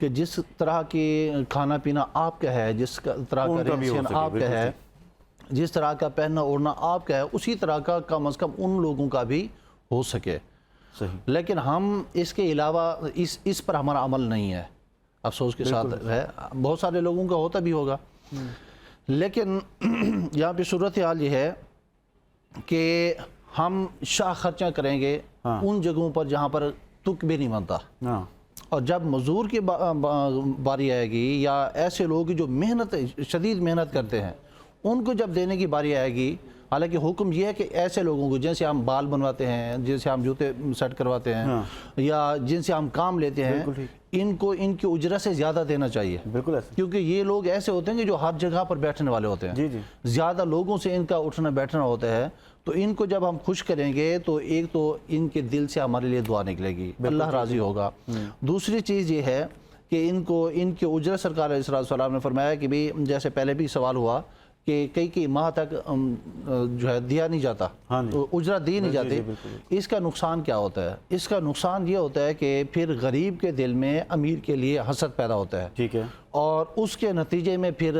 کہ جس طرح کی کھانا پینا آپ کا ہے، جس طرح کا رہن سہن آپ کا ہے، جس طرح کا پہننا اوڑھنا آپ کا ہے، اسی طرح کا کم از کم ان لوگوں کا بھی ہو سکے. صحیح. لیکن ہم اس کے علاوہ اس پر ہمارا عمل نہیں ہے، افسوس کے ساتھ ہے. بہت سارے لوگوں کا ہوتا بھی ہوگا، لیکن یہاں پہ صورتحال یہ ہے کہ ہم شاہ خرچہ کریں گے ان جگہوں پر جہاں پر تک بھی نہیں بنتا. اور جب مزدور کی باری آئے گی یا ایسے لوگ جو شدید محنت کرتے ہیں ان کو جب دینے کی باری آئے گی، حالانکہ حکم یہ ہے کہ ایسے لوگوں کو جن سے ہم بال بنواتے ہیں، جن سے ہم جوتے سیٹ کرواتے ہیں یا جن سے ہم کام لیتے ہیں، ان کو ان کی اجرت سے زیادہ دینا چاہیے. بالکل ایسا. کیونکہ یہ لوگ ایسے ہوتے ہیں کہ جو ہر جگہ پر بیٹھنے والے ہوتے ہیں، زیادہ لوگوں سے ان کا اٹھنا بیٹھنا ہوتا ہے. تو ان کو جب ہم خوش کریں گے تو ایک تو ان کے دل سے ہمارے لیے دعا نکلے گی، اللہ راضی ہوگا. دوسری چیز یہ ہے کہ ان کی اجرت سرکار علیہ السلام نے فرمایا کہ بھی جیسے پہلے بھی سوال ہوا کہ کئی ماہ تک جو ہے دیا نہیں جاتا، اجرت دی نہیں جاتی. اس کا نقصان کیا ہوتا ہے؟ اس کا نقصان یہ ہوتا ہے کہ پھر غریب کے دل میں امیر کے لیے حسد پیدا ہوتا ہے. ٹھیک ہے. اور اس کے نتیجے میں پھر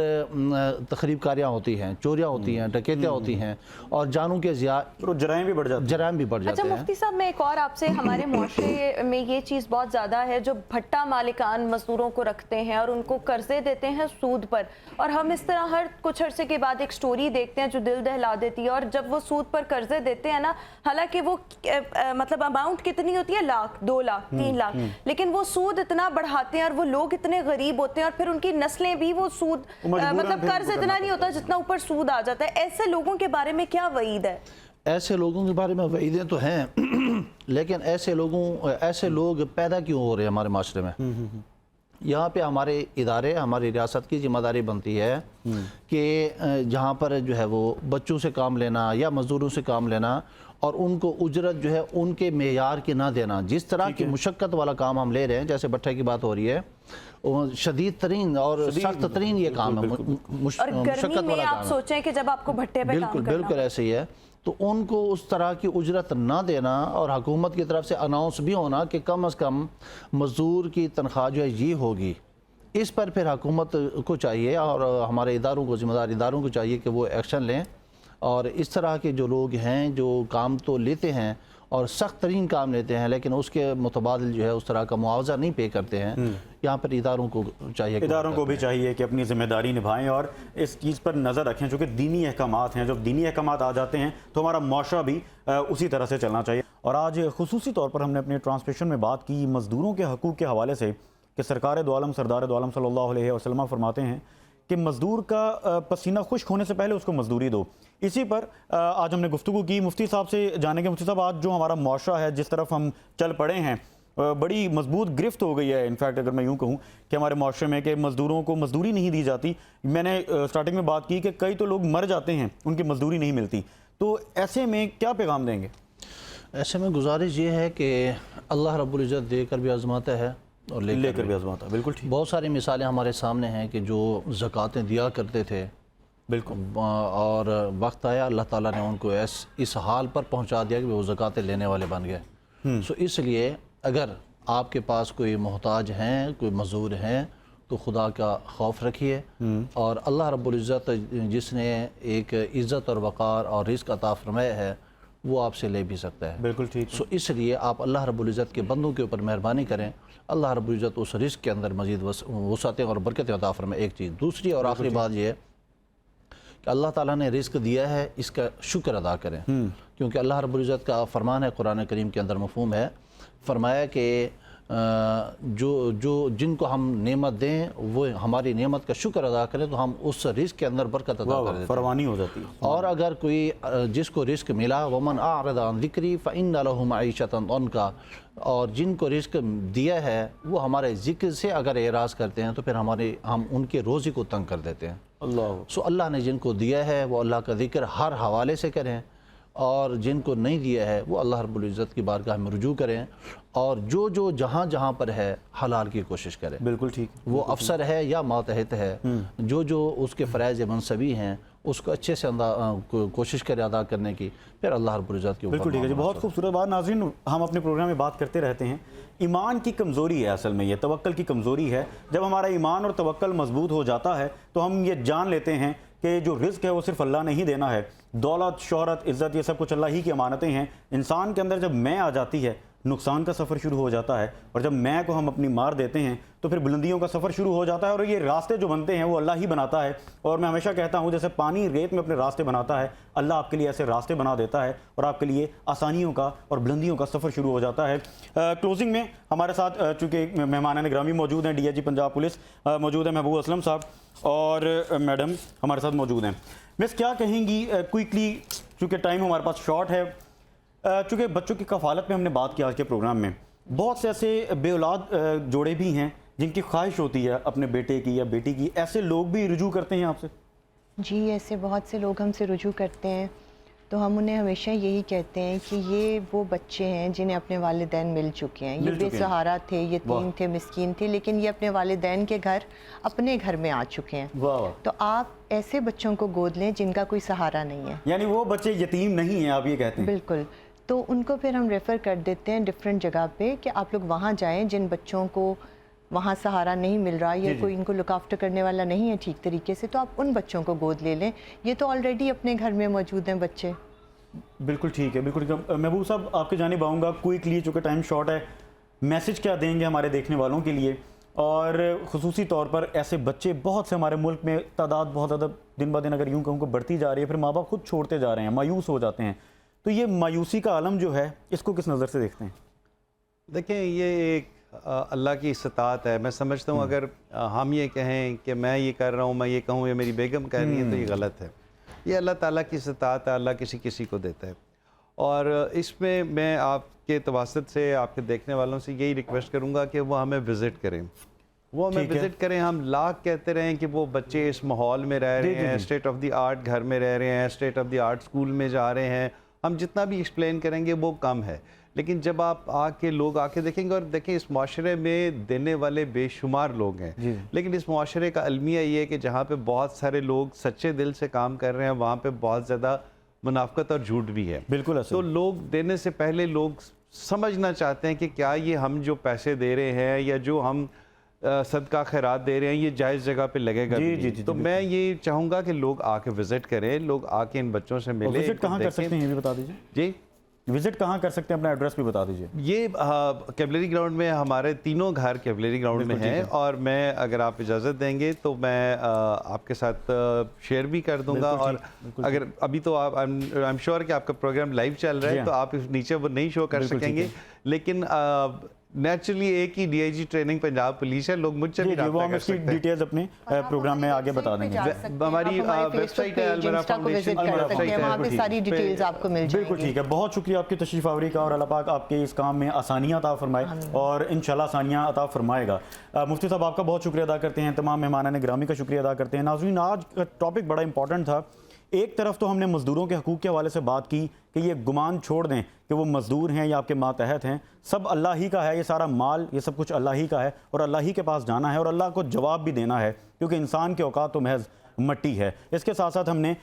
تخریب کاریاں ہوتی ہیں، چوریاں ہوتی ہیں، ڈکیتیاں ہوتی ہیں اور جانوں کے جرائم بھی بڑھ جاتے ہیں. اچھا مفتی صاحب، میں ایک اور آپ سے، ہمارے معاشرے میں یہ چیز بہت زیادہ ہے، جو بھٹا مالکان مزدوروں کو رکھتے ہیں اور ان کو قرضے دیتے ہیں سود پر، اور ہم اس طرح ہر کچھ عرصے کے بعد ایک سٹوری دیکھتے ہیں جو دل دہلا دیتی ہے. اور جب وہ سود پر قرضے دیتے ہیں نا، حالانکہ وہ مطلب اماؤنٹ کتنی ہوتی ہے، لاکھ، 2 لاکھ، 3 لاکھ، لیکن وہ سود اتنا بڑھاتے ہیں اور وہ لوگ اتنے غریب ہوتے ہیں اور پھر ان کی نسلیں بھی وہ سود مطلب قرض اتنا نہیں ہوتا جتنا اوپر سود آ جاتا ہے. ایسے لوگوں کے بارے میں کیا وعید ہے؟ ایسے لوگوں کے بارے میں وعیدیں تو ہیں، لیکن ایسے لوگ پیدا کیوں ہو رہے ہیں ہمارے معاشرے میں؟ یہاں پہ ہمارے ادارے، ہماری ریاست کی ذمہ داری بنتی ہے کہ جہاں پر جو ہے وہ بچوں سے کام لینا یا مزدوروں سے کام لینا اور ان کو اجرت جو ہے ان کے معیار کی نہ دینا. جس طرح کی مشقت والا کام ہم لے رہے ہیں، جیسے بٹھے کی بات ہو رہی ہے، شدید ترین اور سخت ترین یہ کام ہے، اور گرمی میں آپ سوچیں کہ جب آپ کو بھٹے پہ کام کرنا، بالکل ایسے ہی ہے. تو ان کو اس طرح کی اجرت نہ دینا اور حکومت کی طرف سے اناؤنس بھی ہونا کہ کم از کم مزدور کی تنخواہ جو ہے یہ ہوگی. اس پر پھر حکومت کو چاہیے اور ہمارے اداروں کو، ذمہ دار اداروں کو چاہیے کہ وہ ایکشن لیں اور اس طرح کے جو لوگ ہیں جو کام تو لیتے ہیں اور سخت ترین کام لیتے ہیں لیکن اس کے متبادل جو ہے اس طرح کا معاوضہ نہیں پے کرتے ہیں، یہاں پر اداروں کو چاہیے، اداروں کو بھی چاہیے کہ اپنی ذمہ داری نبھائیں اور اس چیز پر نظر رکھیں. چونکہ دینی احکامات ہیں، جب دینی احکامات آ جاتے ہیں تو ہمارا معاشرہ بھی اسی طرح سے چلنا چاہیے. اور آج خصوصی طور پر ہم نے اپنے ٹرانسمیشن میں بات کی مزدوروں کے حقوق کے حوالے سے کہ سرکار دو عالم سردار دو عالم صلی اللہ علیہ وسلم فرماتے ہیں کہ مزدور کا پسینہ خشک ہونے سے پہلے اس کو مزدوری دو. اسی پر آج ہم نے گفتگو کی. مفتی صاحب سے جانیں گے. مفتی صاحب، آج جو ہمارا معاشرہ ہے، جس طرف ہم چل پڑے ہیں، بڑی مضبوط گرفت ہو گئی ہے. انفیکٹ اگر میں یوں کہوں کہ ہمارے معاشرے میں کہ مزدوروں کو مزدوری نہیں دی جاتی. میں نے سٹارٹنگ میں بات کی کہ کئی تو لوگ مر جاتے ہیں، ان کی مزدوری نہیں ملتی. تو ایسے میں کیا پیغام دیں گے؟ ایسے میں گزارش یہ ہے کہ اللہ رب العزت دے کر بھی آزماتا ہے اور لے کر بھی آزماتا ہے. بالکل ٹھیک. بہت ساری مثالیں ہمارے سامنے ہیں کہ جو زکوٰۃیں دیا کرتے تھے، بالکل، اور وقت آیا اللہ تعالیٰ نے ان کو اس حال پر پہنچا دیا کہ وہ زکوٰۃیں لینے والے بن گئے. سو اس لیے اگر آپ کے پاس کوئی محتاج ہیں، کوئی مزدور ہیں، تو خدا کا خوف رکھیے اور اللہ رب العزت جس نے ایک عزت اور وقار اور رزق عطا فرمایا ہے وہ آپ سے لے بھی سکتا ہے. بالکل ٹھیک. سو اس لیے آپ اللہ رب العزت کے بندوں کے اوپر مہربانی کریں. اللہ رب العزت اس رزق کے اندر مزید وسعتیں اور برکتیں عطا فرمائے. ایک چیز. دوسری اور آخری بات یہ ہے کہ اللہ تعالیٰ نے رزق دیا ہے، اس کا شکر ادا کریں، کیونکہ اللہ رب العزت کا فرمان ہے قرآن کریم کے اندر مفہوم ہے. فرمایا کہ جن کو ہم نعمت دیں وہ ہماری نعمت کا شکر ادا کریں تو ہم اس رزق کے اندر برکت عطا کر دیتے ہیں، فروانی ہو جاتی ہے. اور اگر کوئی جس کو رزق ملا ومن اعرض عن ذکری فإن له معیشۃ ضنکا، اور جن کو رزق دیا ہے وہ ہمارے ذکر سے اگر اعراض کرتے ہیں تو پھر ہم ان کے روزی کو تنگ کر دیتے ہیں. اللہ نے جن کو دیا ہے وہ اللہ کا ذکر ہر حوالے سے کریں اور جن کو نہیں دیا ہے وہ اللہ رب العزت کی بارگاہ میں رجوع کریں اور جو جہاں جہاں پر ہے حلال کی کوشش کریں. بالکل ٹھیک. وہ افسر ہے یا ماتحت ہے, جو اس کے فرائض منصبی ہیں اس کو اچھے سے کوشش کرے ادا کرنے کی, پھر اللہ رب العزت کی اوپر. بالکل ٹھیک ہے جی, بہت خوبصورت بات. ناظرین, ہم اپنے پروگرام میں بات کرتے رہتے ہیں, ایمان کی کمزوری ہے اصل میں, یہ توکل کی کمزوری ہے. جب ہمارا ایمان اور توکل مضبوط ہو جاتا ہے تو ہم یہ جان لیتے ہیں کہ جو رزق ہے وہ صرف اللہ نے ہی دینا ہے. دولت, شہرت, عزت, یہ سب کچھ اللہ ہی کی امانتیں ہیں. انسان کے اندر جب میں آ جاتی ہے نقصان کا سفر شروع ہو جاتا ہے, اور جب میں کو ہم اپنی مار دیتے ہیں تو پھر بلندیوں کا سفر شروع ہو جاتا ہے. اور یہ راستے جو بنتے ہیں وہ اللہ ہی بناتا ہے. اور میں ہمیشہ کہتا ہوں جیسے پانی ریت میں اپنے راستے بناتا ہے, اللہ آپ کے لیے ایسے راستے بنا دیتا ہے اور آپ کے لیے آسانیوں کا اور بلندیوں کا سفر شروع ہو جاتا ہے. کلوزنگ میں ہمارے ساتھ چونکہ مہمان گرامی موجود ہیں, D I G Punjab police موجود ہیں محبوب اسلم صاحب, اور میڈم ہمارے ساتھ موجود ہیں. مس, کیا کہیں گی کوئکلی, چونکہ ٹائم ہمارے پاس شارٹ ہے, چونکہ بچوں کی کفالت میں ہم نے بات کیا آج کے پروگرام میں, بہت سے ایسے بے اولاد جوڑے بھی ہیں جن کی خواہش ہوتی ہے اپنے بیٹے کی یا بیٹی کی, ایسے لوگ بھی رجوع کرتے ہیں آپ سے؟ جی, ایسے بہت سے لوگ ہم سے رجوع کرتے ہیں, تو ہم انہیں ہمیشہ یہی کہتے ہیں کہ یہ وہ بچے ہیں جنہیں اپنے والدین مل چکے ہیں. یہ بے سہارا تھے, یتیم تھے, مسکین تھے, لیکن یہ اپنے والدین کے گھر اپنے گھر میں آ چکے ہیں. تو آپ ایسے بچوں کو گود لیں جن کا کوئی سہارا نہیں ہے. یعنی وہ بچے یتیم نہیں ہیں, آپ یہ کہتے ہیں؟ بالکل. تو ان کو پھر ہم ریفر کر دیتے ہیں ڈفرینٹ جگہ پہ کہ آپ لوگ وہاں جائیں جن بچوں کو وہاں سہارا نہیں مل رہا یا کوئی ان کو لک آفٹر کرنے والا نہیں ہے ٹھیک طریقے سے, تو آپ ان بچوں کو گود لے لیں. یہ تو آلریڈی اپنے گھر میں موجود ہیں بچے. بالکل ٹھیک ہے, بالکل. محبوب صاحب, آپ کی جانب آؤں گا کوئکلی, چونکہ ٹائم شارٹ ہے. میسج کیا دیں گے ہمارے دیکھنے والوں کے لیے, اور خصوصی طور پر ایسے بچے بہت سے ہمارے ملک میں تعداد بہت زیادہ دن بہ دن اگر یوں کہوں کہ بڑھتی جا رہی ہے, پھر ماں باپ خود چھوڑتے جا رہے ہیں, مایوس ہو جاتے ہیں, تو یہ مایوسی کا عالم جو ہے اس کو کس نظر سے دیکھتے ہیں؟ دیکھیں, یہ ایک اللہ کی استطاعت ہے. میں سمجھتا ہوں اگر ہم یہ کہیں کہ میں یہ کر رہا ہوں, میں یہ کہوں یا میری بیگم کہہ رہی ہے, تو یہ غلط ہے. یہ اللہ تعالیٰ کی استطاعت ہے, اللہ کسی کو دیتا ہے. اور اس میں آپ کے تواسط سے آپ کے دیکھنے والوں سے یہی ریکویسٹ کروں گا کہ وہ ہمیں وزٹ کریں, وہ ہمیں وزٹ کریں. ہم لاکھ کہتے رہیں کہ وہ بچے اس ماحول میں رہ رہے ہیں, اسٹیٹ آف دی آرٹ گھر میں رہ رہے ہیں, state of the art school میں جا رہے ہیں, ہم جتنا بھی ایکسپلین کریں گے وہ کم ہے. لیکن جب آپ لوگ آ کے دیکھیں گے, اور دیکھیں اس معاشرے میں دینے والے بے شمار لوگ ہیں, لیکن اس معاشرے کا المیہ یہ ہے کہ جہاں پہ بہت سارے لوگ سچے دل سے کام کر رہے ہیں وہاں پہ بہت زیادہ منافقت اور جھوٹ بھی ہے. بالکل. تو لوگ دینے سے پہلے لوگ سمجھنا چاہتے ہیں کہ کیا یہ ہم جو پیسے دے رہے ہیں یا جو ہم صدقہ خیرات دے رہے ہیں یہ جائز جگہ پہ لگے گا. تو میں یہ چاہوں گا کہ لوگ آ کے وزٹ کریں, لوگ آ کے ان بچوں سے ملیں. وزٹ کہاں کر سکتے ہیں یہ بھی بتا دیجیے؟ جی, وزٹ کہاں کر سکتے ہیں, اپنا ایڈریس بھی بتا دیجیے. یہ کیولری گراؤنڈ میں, ہمارے تینوں گھر کیولری گراؤنڈ میں ہیں, اور میں اگر آپ اجازت دیں گے تو میں آپ کے ساتھ شیئر بھی کر دوں گا. اور اگر ابھی تو آپ آئی ایم شیور کہ آپ کا پروگرام لائیو چل رہا ہے تو آپ نیچے وہ نہیں شو کر سکیں گے, لیکن نیچرلی ایک ہی D I G training Punjab police ہے, لوگ مجھ سے بھی رابطہ کر سکتے ہیں. ڈیٹیلز اپنے پروگرام میں آگے بتا دیں گے. ہماری ویب سائٹ ہے الورا فاؤنڈیشن کی ویب سائٹ ہے, وہاں پہ ساری ڈیٹیلز آپ کو مل جائیں گی. بالکل ٹھیک ہے, بہت شکریہ آپ کی تشریف آوری کا, اور اللہ پاک آپ کے اس کام میں آسانیاں عطا فرمائے, اور انشاءاللہ آسانیاں عطا فرمائے گا. مفتی صاحب, آپ کا بہت شکریہ ادا کرتے ہیں, تمام مہمانان گرامی کا شکریہ ادا کرتے ہیں. ناظرین, آج کا ٹاپک بڑا امپورٹنٹ تھا. ایک طرف تو ہم نے مزدوروں کے حقوق کے حوالے سے بات کی کہ یہ گمان چھوڑ دیں کہ وہ مزدور ہیں یا آپ کے ماتحت ہیں, سب اللہ ہی کا ہے, یہ سارا مال یہ سب کچھ اللہ ہی کا ہے, اور اللہ ہی کے پاس جانا ہے, اور اللہ کو جواب بھی دینا ہے, کیونکہ انسان کے اوقات تو محض مٹی ہے. اس کے ساتھ ساتھ ہم نے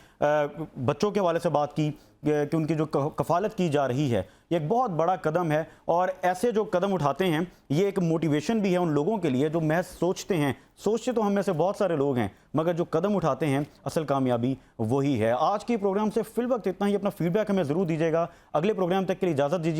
بچوں کے حوالے سے بات کی کہ ان کی جو کفالت کی جا رہی ہے یہ ایک بہت بڑا قدم ہے, اور ایسے جو قدم اٹھاتے ہیں یہ ایک موٹیویشن بھی ہے ان لوگوں کے لیے جو محض سوچتے ہیں. سوچتے تو ہم میں سے بہت سارے لوگ ہیں, مگر جو قدم اٹھاتے ہیں اصل کامیابی وہی ہے. آج کے پروگرام سے فی الوقت اتنا ہی. اپنا فیڈ بیک ہمیں ضرور دیجیے گا. اگلے پروگرام تک کے لیے اجازت دیجیے.